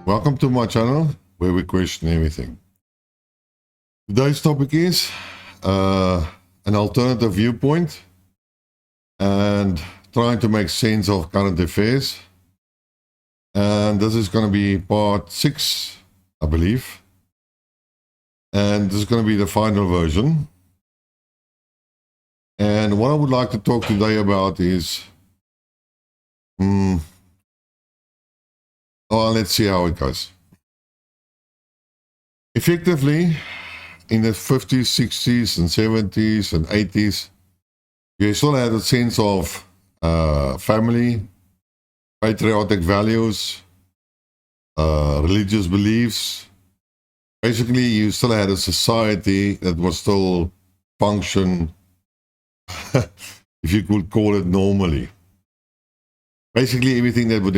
Welcome to my channel where we question everything. Today's topic is an alternative viewpoint and trying to make sense of current affairs. And this is going to be part 6, I believe. And this is going to be the final version. And what I would like to talk today about is let's see how it goes. Effectively, in the 50s, 60s, and 70s, and 80s, you still had a sense of family, patriotic values, religious beliefs. Basically, you still had a society that was still function, if you could call it, normally. Basically, everything that would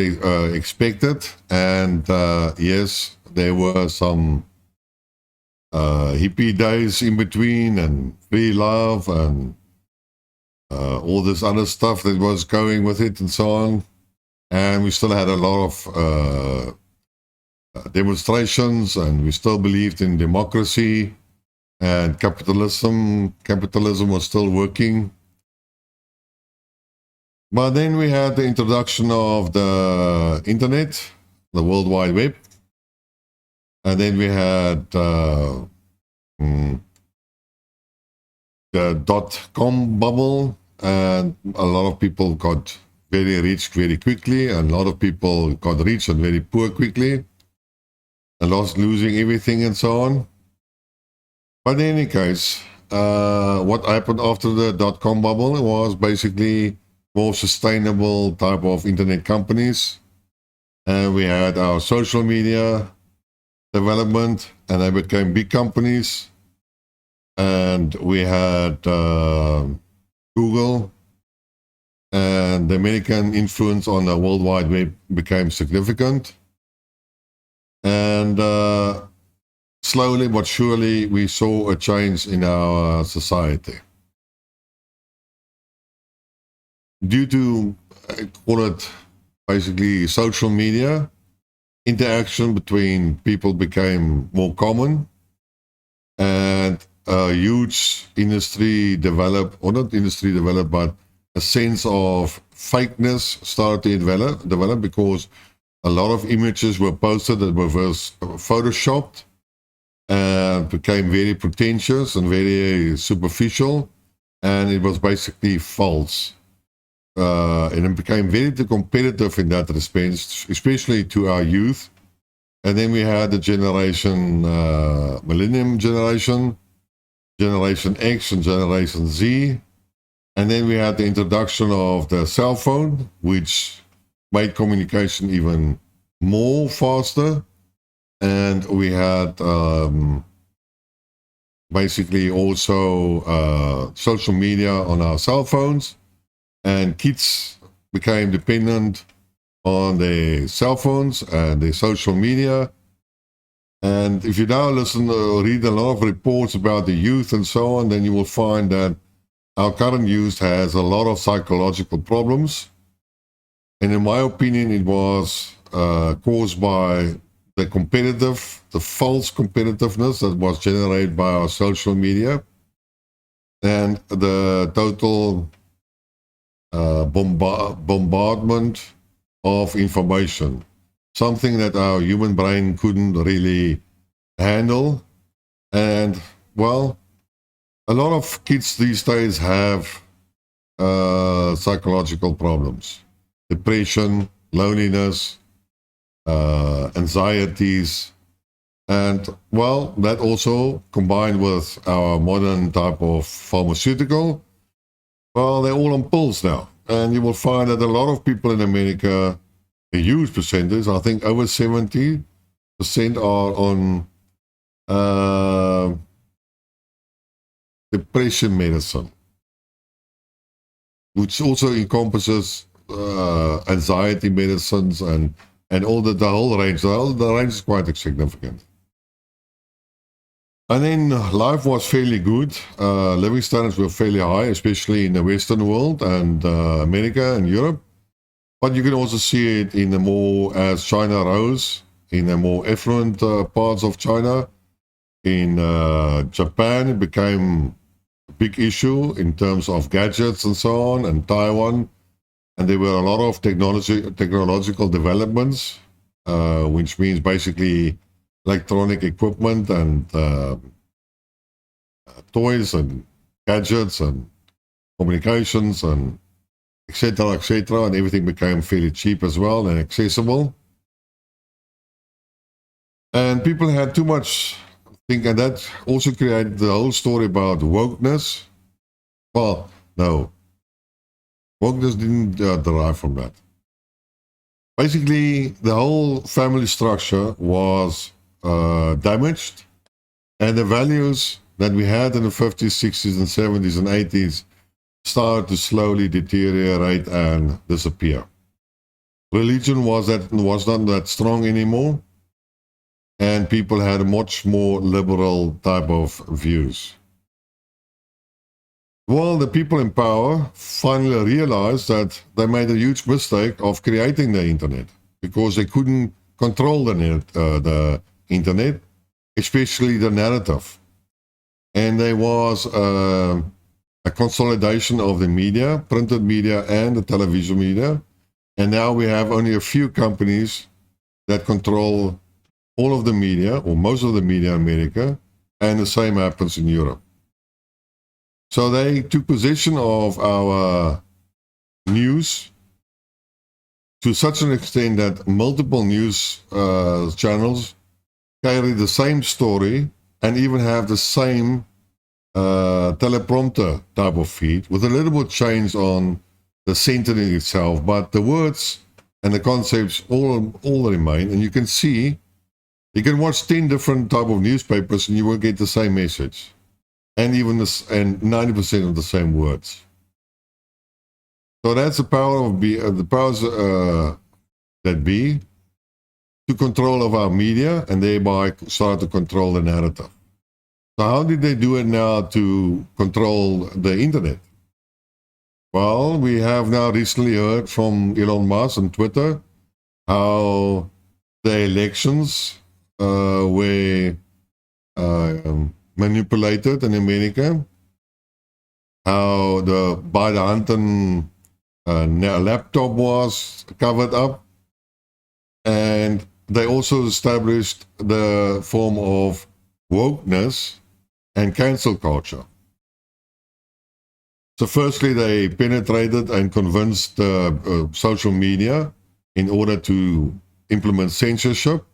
expected, and yes, there were some hippie days in between, and free love, and all this other stuff that was going with it, and so on. And we still had a lot of demonstrations, and we still believed in democracy and capitalism. Capitalism was still working. But then we had the introduction of the internet, the World Wide Web. And then we had the .com bubble, and a lot of people got very rich very quickly, and a lot of people got rich and very poor quickly, and losing everything and so on. But in any case, what happened after the .com bubble was basically more sustainable type of internet companies, and we had our social media development, and they became big companies, and we had Google, and the American influence on the World Wide Web became significant, and slowly but surely we saw a change in our society. Due to, I call it basically social media, interaction between people became more common, and a huge industry developed, or not industry developed, but a sense of fakeness started to develop because a lot of images were posted that were photoshopped and became very pretentious and very superficial, and it was basically false. And it became very competitive in that respect, especially to our youth. And then we had the generation, Millennium generation, Generation X, and Generation Z. And then we had the introduction of the cell phone, which made communication even more faster. And we had basically also social media on our cell phones. And kids became dependent on their cell phones and their social media. And if you now listen or read a lot of reports about the youth and so on, then you will find that our current youth has a lot of psychological problems. And in my opinion, it was caused by the false competitiveness that was generated by our social media, and the total bombardment of information, something that our human brain couldn't really handle. And well, a lot of kids these days have psychological problems, depression, loneliness, anxieties, and well, that also combined with our modern type of pharmaceutical. Well, they're all on pills now. And you will find that a lot of people in America, a huge percentage, I think over 70%, are on depression medicine, which also encompasses anxiety medicines and all the whole range. The range is quite significant. And then life was fairly good. Living standards were fairly high, especially in the Western world and America and Europe. But you can also see it in the more, as China rose in the more affluent parts of China. In Japan, it became a big issue in terms of gadgets and so on, and Taiwan. And there were a lot of technological developments, which means basically electronic equipment and toys and gadgets and communications and etc., and everything became fairly cheap as well and accessible. And people had too much think, and that also created the whole story about wokeness. Well, no, wokeness didn't derive from that. Basically, the whole family structure was damaged, and the values that we had in the 50s, 60s, and 70s and 80s started to slowly deteriorate and disappear. Religion was not that strong anymore, and people had a much more liberal type of views. Well, the people in power finally realized that they made a huge mistake of creating the internet, because they couldn't control the internet, especially the narrative. And there was a consolidation of the media, printed media and the television media. And now we have only a few companies that control all of the media, or most of the media in America, and the same happens in Europe. So they took possession of our news to such an extent that multiple news channels carry the same story and even have the same teleprompter type of feed, with a little bit change on the centering itself, but the words and the concepts all remain. And you can see, you can watch 10 different type of newspapers and you will get the same message, and even this, and 90% of the same words. So that's the power of the powers that be, to control of our media, and thereby start to control the narrative. So how did they do it now to control the internet? Well, we have now recently heard from Elon Musk on Twitter how the elections were manipulated in America, how by the Hunter laptop was covered up, and they also established the form of wokeness and cancel culture. So firstly, they penetrated and convinced social media in order to implement censorship.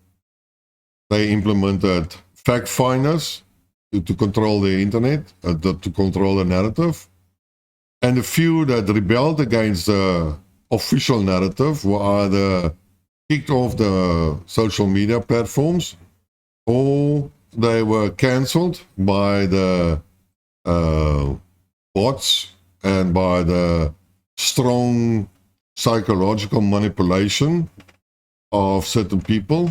They implemented fact finders to control the internet, to control the narrative. And the few that rebelled against the official narrative were either kicked off the social media platforms, or they were cancelled by the bots and by the strong psychological manipulation of certain people,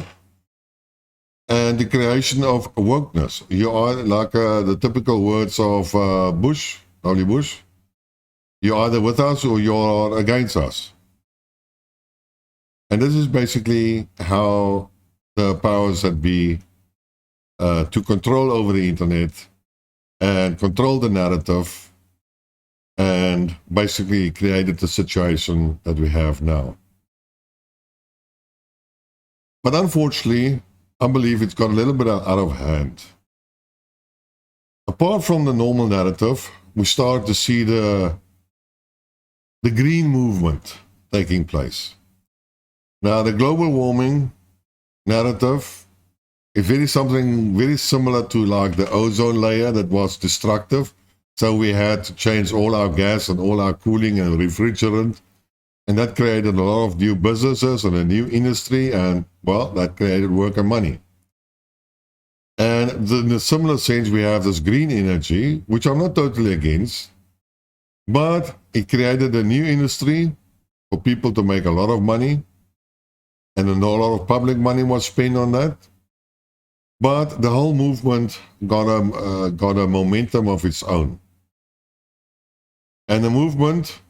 and the creation of wokeness. You are like the typical words of Holly Bush. You're either with us or you're against us. And this is basically how the powers that be to control over the internet and control the narrative, and basically created the situation that we have now. But unfortunately, I believe it's got a little bit out of hand. Apart from the normal narrative, we start to see the green movement taking place. Now, the global warming narrative is something very similar to like the ozone layer that was destructive. So we had to change all our gas and all our cooling and refrigerant. And that created a lot of new businesses and a new industry. And, well, that created work and money. And in a similar sense, we have this green energy, which I'm not totally against. But it created a new industry for people to make a lot of money. And a lot of public money was spent on that. But the whole movement got a momentum of its own. And the movement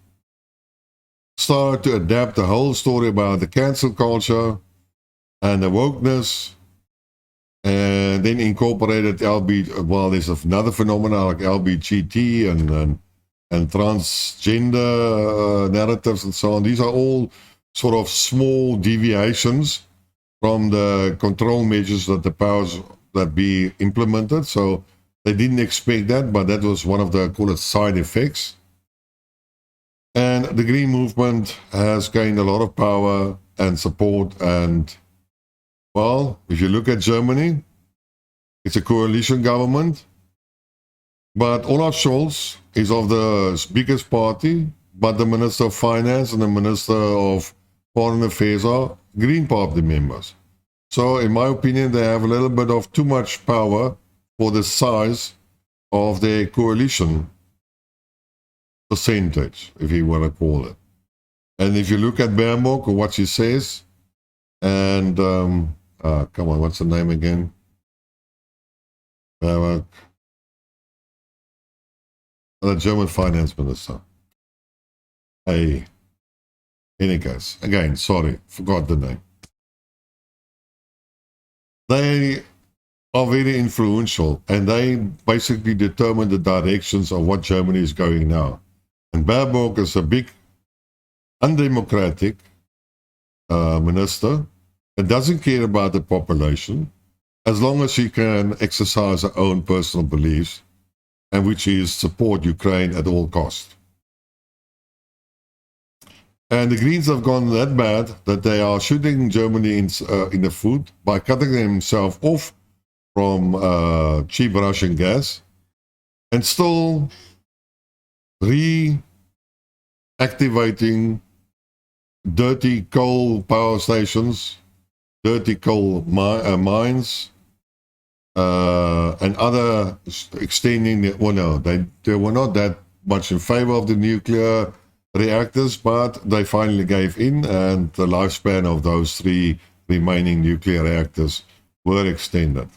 started to adapt the whole story about the cancel culture and the wokeness, and then incorporated well, there's another phenomenon like LBGT and transgender narratives and so on. These are all sort of small deviations from the control measures that the powers that be implemented. So they didn't expect that, but that was one of the, call it, side effects. And the Green Movement has gained a lot of power and support. And, well, if you look at Germany, it's a coalition government. But Olaf Scholz is of the biggest party, but the Minister of Finance and the Minister of Foreign Affairs are Green Party members. So, in my opinion, they have a little bit of too much power for the size of their coalition percentage, if you want to call it. And if you look at Baerbock or what she says, and come on, what's the name again? Baerbock, the German finance minister. Hey, in any case, again, sorry, forgot the name. They are very influential, and they basically determine the directions of what Germany is going now. And Baerbock is a big, undemocratic minister that doesn't care about the population as long as she can exercise her own personal beliefs, and which is support Ukraine at all costs. And the Greens have gone that bad that they are shooting Germany in the foot by cutting themselves off from cheap Russian gas and still reactivating dirty coal power stations, dirty coal mines, and other extending. They were not that much in favor of the nuclear reactors, but they finally gave in, and the lifespan of those 3 remaining nuclear reactors were extended.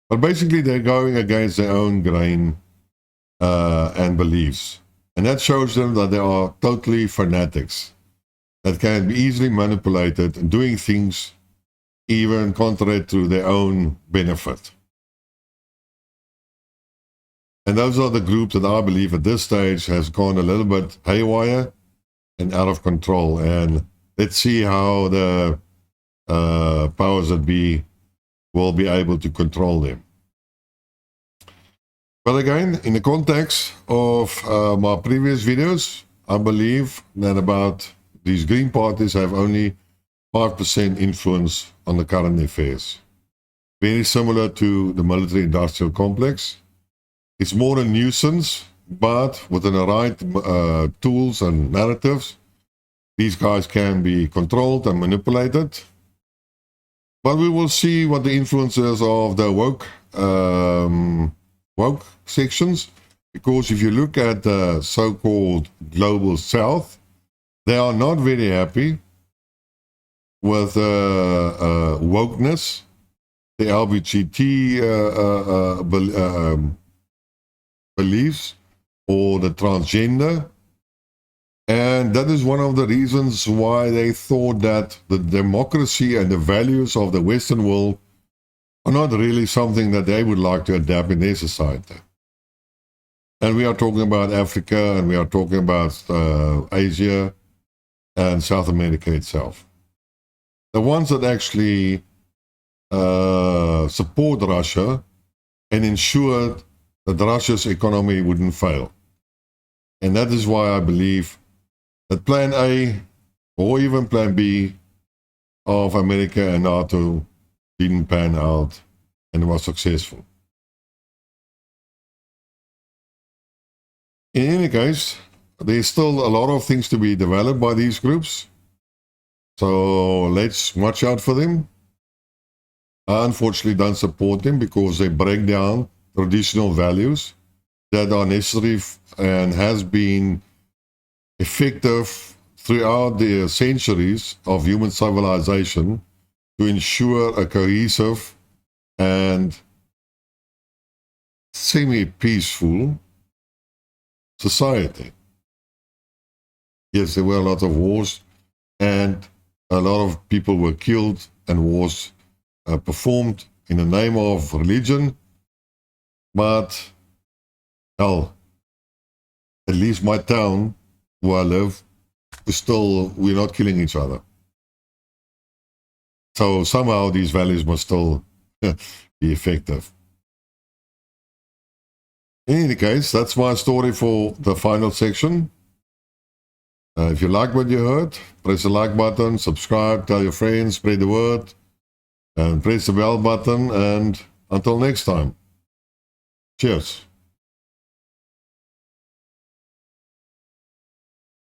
But basically, they're going against their own grain and beliefs. And that shows them that they are totally fanatics that can be easily manipulated and doing things even contrary to their own benefit. And those are the groups that I believe at this stage has gone a little bit haywire and out of control. And let's see how the powers that be will be able to control them. But again, in the context of my previous videos, I believe that about these green parties have only 5% influence on the current affairs. Very similar to the military-industrial complex. It's more a nuisance, but within the right tools and narratives, these guys can be controlled and manipulated. But we will see what the influences of the woke sections, because if you look at the so-called global south, they are not very happy with wokeness, the LGBT beliefs, or the transgender. And that is one of the reasons why they thought that the democracy and the values of the Western world are not really something that they would like to adapt in their society. And we are talking about Africa, and we are talking about Asia and South America itself. The ones that actually support Russia and ensure that Russia's economy wouldn't fail. And that is why I believe that Plan A or even Plan B of America and NATO didn't pan out and was successful. In any case, there's still a lot of things to be developed by these groups. So let's watch out for them. I unfortunately don't support them because they break down traditional values that are necessary and has been effective throughout the centuries of human civilization to ensure a cohesive and semi-peaceful society. Yes, there were a lot of wars and a lot of people were killed and wars performed in the name of religion. But, hell, at least my town where I live is still, we're not killing each other. So somehow these values must still be effective. In any case, that's my story for the final section. If you like what you heard, press the like button, subscribe, tell your friends, spread the word, and press the bell button. And until next time, cheers.